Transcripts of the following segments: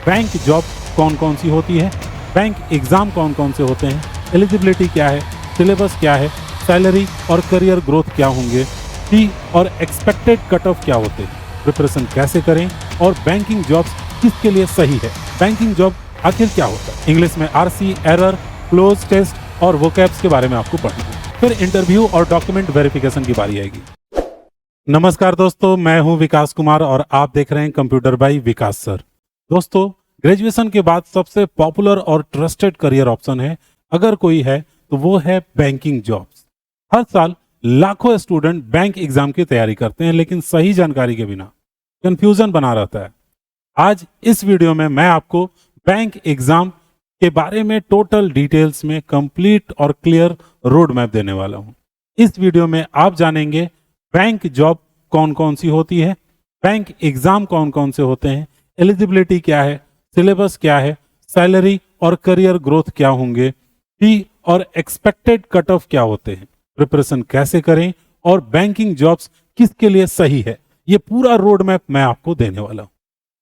Bank job कौन कौन सी होती है, बैंक एग्जाम कौन कौन से होते हैं, एलिजिबिलिटी क्या है, सिलेबस क्या है, सैलरी और करियर ग्रोथ क्या होंगे, फी और एक्सपेक्टेड कट ऑफ क्या होते हैं, प्रिपरेशन कैसे करें और बैंकिंग जॉब्स किसके लिए सही है, बैंकिंग जॉब आखिर क्या होता है, इंग्लिश में आरसी, एरर, क्लोज टेस्ट और वोकैब्स के बारे में आपको पढ़ना है। फिर इंटरव्यू और डॉक्यूमेंट वेरिफिकेशन की बारी आएगी। नमस्कार दोस्तों, मैं हूं विकास कुमार और आप देख रहे हैं कंप्यूटर बाय विकास सर। दोस्तों, ग्रेजुएशन के बाद सबसे पॉपुलर और ट्रस्टेड करियर ऑप्शन है, अगर कोई है तो वो है बैंकिंग जॉब्स। हर साल लाखों स्टूडेंट बैंक एग्जाम की तैयारी करते हैं, लेकिन सही जानकारी के बिना कंफ्यूजन बना रहता है। आज इस वीडियो में मैं आपको बैंक एग्जाम के बारे में टोटल डिटेल्स में कंप्लीट और क्लियर रोड मैप देने वाला हूं। इस वीडियो में आप जानेंगे बैंक जॉब कौन कौन सी होती है, बैंक एग्जाम कौन कौन से होते हैं, एलिजिबिलिटी क्या है, सिलेबस क्या है, सैलरी और करियर ग्रोथ क्या होंगे, फी और एक्सपेक्टेड कट ऑफ क्या होते हैं, प्रिपरेशन कैसे करें और बैंकिंग जॉब्स किसके लिए सही है। ये पूरा रोड मैप मैं आपको देने वाला हूं,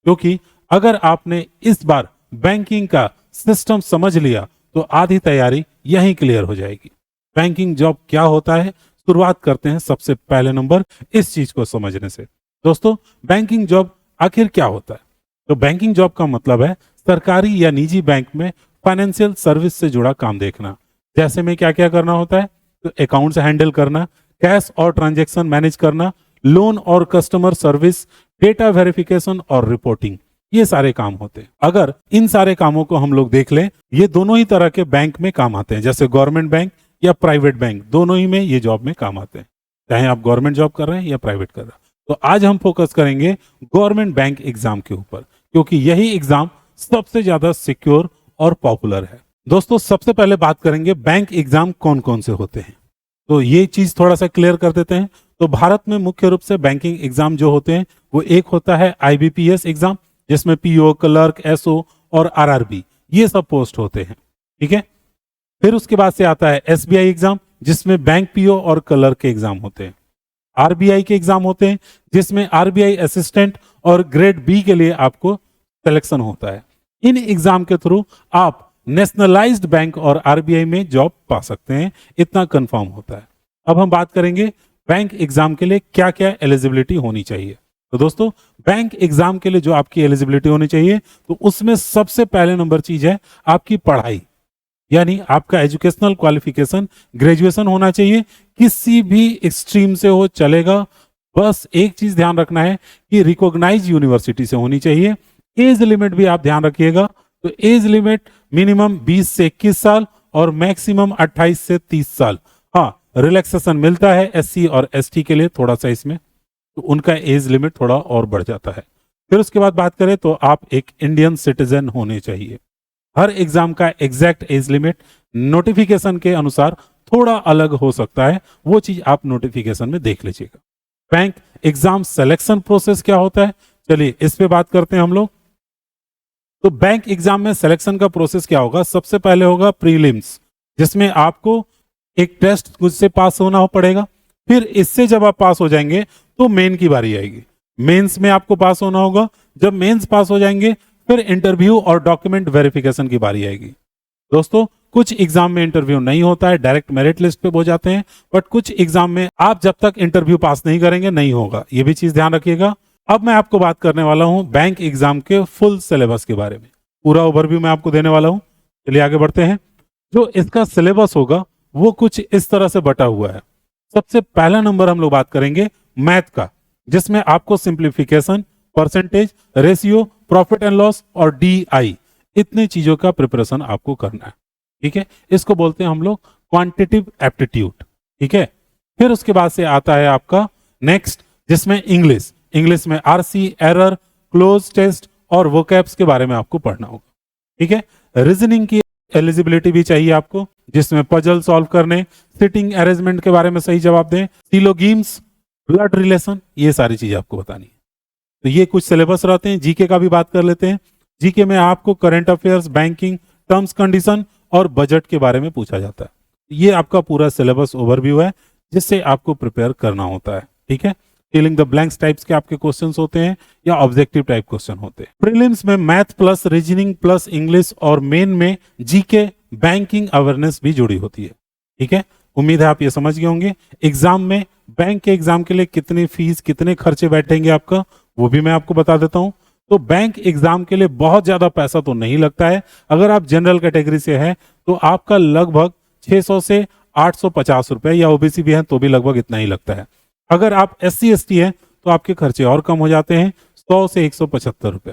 क्योंकि अगर आपने इस बार बैंकिंग का सिस्टम समझ लिया तो आधी तैयारी यहीं क्लियर हो जाएगी। बैंकिंग जॉब क्या होता है, शुरुआत करते हैं सबसे पहले नंबर इस चीज को समझने से। दोस्तों, बैंकिंग जॉब आखिर क्या होता है? तो बैंकिंग जॉब का मतलब है सरकारी या निजी बैंक में फाइनेंशियल सर्विस से जुड़ा काम देखना। जैसे में क्या क्या करना होता है, तो अकाउंट्स हैंडल करना, कैश और ट्रांजैक्शन मैनेज करना, लोन और कस्टमर सर्विस, डेटा वेरिफिकेशन और रिपोर्टिंग, ये सारे काम होते हैं। अगर इन सारे कामों को हम लोग देख लें, ये दोनों ही तरह के बैंक में काम आते हैं, जैसे गवर्नमेंट बैंक या प्राइवेट बैंक, दोनों ही में ये जॉब में काम आते हैं, चाहे आप गवर्नमेंट जॉब कर रहे हैं या प्राइवेट कर रहे हैं। तो आज हम फोकस करेंगे गवर्नमेंट बैंक एग्जाम के ऊपर, क्योंकि यही एग्जाम सबसे ज्यादा सिक्योर और पॉपुलर है। दोस्तों, सबसे पहले बात करेंगे बैंक एग्जाम कौन कौन से होते हैं, तो ये चीज थोड़ा सा क्लियर कर देते हैं। तो भारत में मुख्य रूप से बैंकिंग एग्जाम जो होते हैं वो एक होता है आईबीपीएस एग्जाम, जिसमें पीओ, क्लर्क, एसओ और आरआरबी ये सब पोस्ट होते हैं, ठीक है। फिर उसके बाद से आता है एसबीआई एग्जाम, जिसमें बैंक पीओ और क्लर्क के एग्जाम होते हैं। आरबीआई के एग्जाम होते हैं, जिसमें आरबीआई असिस्टेंट और ग्रेड बी के लिए आपको सिलेक्शन होता है। इन एग्जाम के थ्रू आप नेशनलाइज्ड बैंक और आरबीआई में जॉब पा सकते हैं, इतना कंफर्म होता है। अब हम बात करेंगे बैंक एग्जाम के लिए क्या क्या एलिजिबिलिटी होनी चाहिए। तो दोस्तों, बैंक एग्जाम के लिए जो आपकी एलिजिबिलिटी होनी चाहिए, तो उसमें सबसे पहले नंबर चीज है आपकी पढ़ाई, यानी आपका एजुकेशनल क्वालिफिकेशन ग्रेजुएशन होना चाहिए, किसी भी स्ट्रीम से हो चलेगा। बस एक चीज ध्यान रखना है कि रिकॉग्नाइज यूनिवर्सिटी से होनी चाहिए। एज लिमिट भी आप ध्यान रखिएगा, तो एज लिमिट मिनिमम 20 से 21 साल और मैक्सिमम 28 से 30 साल। हाँ, रिलैक्सेशन मिलता है एससी और एसटी के लिए थोड़ा सा, इसमें तो उनका एज लिमिट थोड़ा और बढ़ जाता है। फिर उसके बाद बात करें तो आप एक इंडियन सिटीजन होने चाहिए। हर एग्जाम का एग्जैक्ट एज लिमिट नोटिफिकेशन के अनुसार थोड़ा अलग हो सकता है, वो चीज आप नोटिफिकेशन में देख लीजिएगा। बैंक एग्जाम सिलेक्शन प्रोसेस क्या होता है, चलिए इस पे बात करते हैं हम लोग। तो बैंक एग्जाम में सिलेक्शन का प्रोसेस क्या होगा, सबसे पहले होगा प्रीलिम्स, जिसमें आपको एक टेस्ट खुद से पास होना पड़ेगा। फिर इससे जब आप पास हो जाएंगे तो मेन की बारी आएगी, मेंस में आपको पास होना होगा। जब मेंस पास हो जाएंगे फिर इंटरव्यू और डॉक्यूमेंट वेरिफिकेशन की बारी आएगी। दोस्तों, कुछ एग्जाम में इंटरव्यू नहीं होता है, डायरेक्ट मेरिट लिस्ट पे हो जाते हैं, बट कुछ एग्जाम में आप जब तक इंटरव्यू पास नहीं करेंगे नहीं होगा, ये भी चीज ध्यान रखिएगा। अब मैं आपको बात करने वाला हूं बैंक एग्जाम के फुल सिलेबस के बारे में, पूरा ओवरव्यू मैं आपको देने वाला हूं। चलिए आगे बढ़ते हैं। जो इसका सिलेबस होगा वो कुछ इस तरह से बटा हुआ है। सबसे पहला नंबर हम लोग बात करेंगे मैथ का, जिसमें आपको simplification, percentage, ratio, profit and loss और डीआई, इतनी चीजों का प्रिपरेशन आपको करना है, ठीक है। इसको बोलते हैं हम लोग क्वांटिटेटिव एप्टीट्यूड, ठीक है। फिर उसके बाद से आता है आपका नेक्स्ट, जिसमें इंग्लिश में आरसी, एरर, क्लोज टेस्ट और वोकैब्स के बारे में आपको पढ़ना होगा, ठीक है। रीजनिंग की एलिजिबिलिटी भी चाहिए आपको, जिसमें पजल सॉल्व करने, सिटिंग अरेंजमेंट के बारे में सही जवाब दें, सिलोगीम्स, ब्लड रिलेशन, ये सारी चीजें आपको बतानी है। तो ये कुछ सिलेबस रहते हैं। जीके का भी बात कर लेते हैं। जीके में आपको current affairs, banking, terms condition और बजट के बारे में पूछा जाता है। ये आपका पूरा सिलेबस ओवरव्यू है, जिससे आपको प्रिपेयर करना होता है, ठीक है। फिलिंग द ब्लैंक्स टाइप्स के आपके क्वेश्चंस होते हैं या ऑब्जेक्टिव टाइप क्वेश्चन होते हैं। प्रीलिम्स में math plus reasoning plus English और मेन में जीके बैंकिंग अवेयरनेस भी जुड़ी होती है। ठीक है, उम्मीद है आप ये समझ गए होंगे। एग्जाम में बैंक के एग्जाम के लिए कितनी फीस कितने खर्चे बैठेंगे आपका वो भी मैं आपको बता देता हूं। तो बैंक एग्जाम के लिए बहुत ज्यादा पैसा तो नहीं लगता है। अगर आप जनरल कैटेगरी से हैं तो आपका लगभग 600 से 850 रुपए, या ओबीसी भी हैं तो भी लगभग इतना ही लगता है। अगर आप SC ST हैं तो आपके खर्चे और कम हो जाते हैं, 100 से 175 रुपए।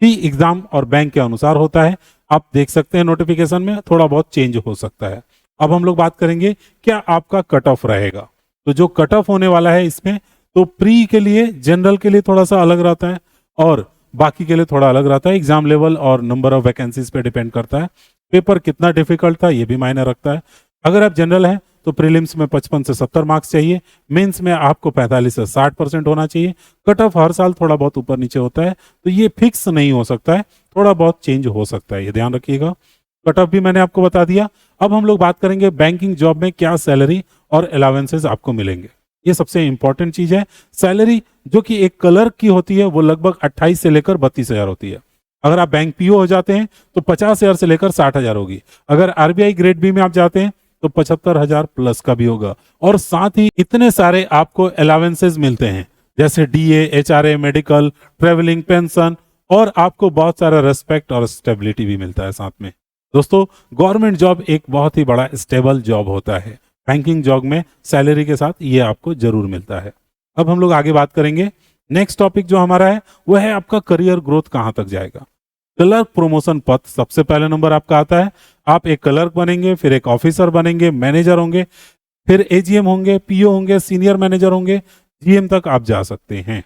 फी एग्जाम और बैंक के अनुसार होता है। आप देख सकते हैं नोटिफिकेशन में थोड़ा बहुत चेंज हो सकता है। अब हम लोग बात करेंगे क्या आपका कट ऑफ रहेगा। तो जो कट ऑफ होने वाला है इसमें, तो प्री के लिए जनरल के लिए थोड़ा सा अलग रहता है और बाकी के लिए थोड़ा अलग रहता है। एग्जाम लेवल और नंबर ऑफ वैकेंसीज पे डिपेंड करता है। पेपर कितना डिफिकल्ट था ये भी मायने रखता है। अगर आप जनरल हैं तो प्रीलिम्स में 55 से 70 मार्क्स चाहिए, मेंस में आपको 45 से 60% होना चाहिए। कट ऑफ हर साल थोड़ा बहुत ऊपर नीचे होता है, तो ये फिक्स नहीं हो सकता है, थोड़ा बहुत चेंज हो सकता है, ये ध्यान रखिएगा। कट ऑफ भी मैंने आपको बता दिया। अब हम लोग बात करेंगे बैंकिंग जॉब में क्या सैलरी और अलाउंसेस आपको मिलेंगे। ये सबसे इंपॉर्टेंट चीज है। सैलरी जो कि एक क्लर्क की होती है वो लगभग 28 से लेकर 32,000 होती है। अगर आप बैंक पीओ हो जाते हैं तो 50,000 से लेकर 60,000 होगी। अगर आरबीआई ग्रेड बी में आप जाते हैं तो 75,000 प्लस का भी होगा। और साथ ही इतने सारे आपको अलाउंसेस मिलते हैं जैसे DA, HRA, medical, travelling, pension, और आपको बहुत सारा रेस्पेक्ट और स्टेबिलिटी भी मिलता है साथ में। दोस्तों, गवर्नमेंट जॉब एक बहुत ही बड़ा स्टेबल जॉब होता है। बैंकिंग जॉब में सैलरी के साथ ये आपको जरूर मिलता है। अब हम लोग आगे बात करेंगे। नेक्स्ट टॉपिक जो हमारा है वो है आपका करियर ग्रोथ कहां तक जाएगा। क्लर्क प्रमोशन पथ सबसे पहले नंबर आपका आता है। आप एक क्लर्क बनेंगे, फिर एक ऑफिसर बनेंगे, मैनेजर होंगे, फिर एजीएम होंगे, पीओ होंगे, सीनियर मैनेजर होंगे, जीएम तक आप जा सकते हैं।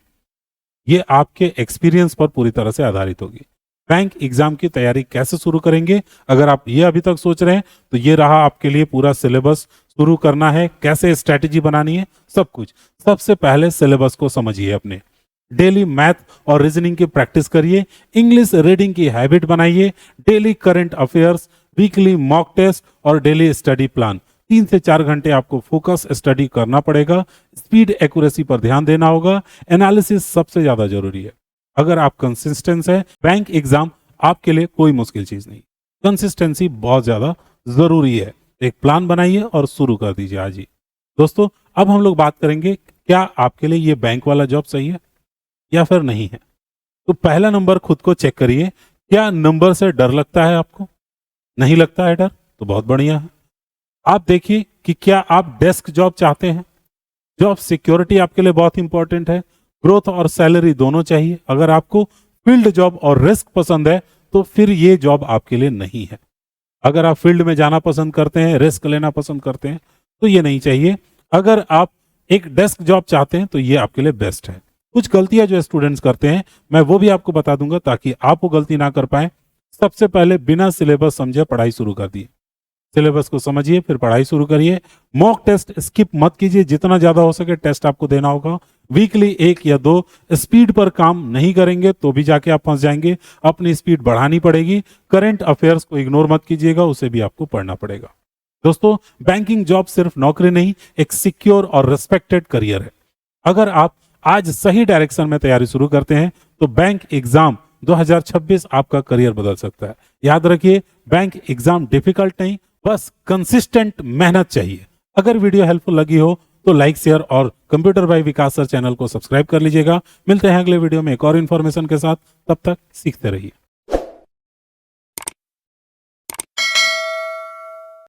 ये आपके एक्सपीरियंस पर पूरी तरह से आधारित होगी। बैंक एग्जाम की तैयारी कैसे शुरू करेंगे, अगर आप ये अभी तक सोच रहे हैं तो ये रहा आपके लिए पूरा सिलेबस। शुरू करना है, कैसे स्ट्रैटेजी बनानी है, सब कुछ। सबसे पहले सिलेबस को समझिए अपने। डेली मैथ और रीजनिंग की प्रैक्टिस करिए, इंग्लिश रीडिंग की हैबिट बनाइए, daily current affairs, weekly mock test और डेली स्टडी प्लान। 3 से 4 घंटे आपको फोकस स्टडी करना पड़ेगा। स्पीड एक्यूरेसी पर ध्यान देना होगा। एनालिसिस सबसे ज्यादा जरूरी है। अगर आप कंसिस्टेंस है, बैंक एग्जाम आपके लिए कोई मुश्किल चीज नहीं। कंसिस्टेंसी बहुत ज्यादा जरूरी है। एक प्लान बनाइए और शुरू कर दीजिए आज ही। दोस्तों, अब हम लोग बात करेंगे क्या आपके लिए ये बैंक वाला जॉब सही है या फिर नहीं है। तो पहला नंबर खुद को चेक करिए, क्या नंबर से डर लगता है आपको? नहीं लगता है डर तो बहुत बढ़िया है। आप देखिए कि क्या आप डेस्क जॉब चाहते हैं। जॉब सिक्योरिटी आपके लिए बहुत इंपॉर्टेंट है। ग्रोथ और सैलरी दोनों चाहिए। अगर आपको फील्ड जॉब और रिस्क पसंद है तो फिर ये जॉब आपके लिए नहीं है। अगर आप फील्ड में जाना पसंद करते हैं, रिस्क लेना पसंद करते हैं तो ये नहीं चाहिए। अगर आप एक डेस्क जॉब चाहते हैं तो ये आपके लिए बेस्ट है। कुछ गलतियां जो स्टूडेंट्स करते हैं मैं वो भी आपको बता दूंगा ताकि आप वो गलती ना कर पाए। सबसे पहले बिना सिलेबस समझे पढ़ाई शुरू कर दी। सिलेबस को समझिए फिर पढ़ाई शुरू करिए। मॉक टेस्ट स्किप मत कीजिए, जितना ज्यादा हो सके टेस्ट आपको देना होगा। वीकली 1 या 2। स्पीड पर काम नहीं करेंगे तो भी जाके आप फंस जाएंगे, अपनी स्पीड बढ़ानी पड़ेगी। करंट अफेयर्स को इग्नोर मत कीजिएगा, उसे भी आपको पढ़ना पड़ेगा। दोस्तों, बैंकिंग जॉब सिर्फ नौकरी नहीं, एक सिक्योर और रिस्पेक्टेड करियर है। अगर आप आज सही डायरेक्शन में तैयारी शुरू करते हैं तो बैंक एग्जाम 2026 आपका करियर बदल सकता है। याद रखिए, बैंक एग्जाम डिफिकल्ट नहीं, बस कंसिस्टेंट मेहनत चाहिए। अगर वीडियो हेल्पफुल लगी हो तो लाइक, शेयर और कंप्यूटर बाय विकास सर चैनल को सब्सक्राइब कर लीजिएगा। मिलते हैं अगले वीडियो में एक और इन्फॉर्मेशन के साथ। तब तक सीखते रहिए।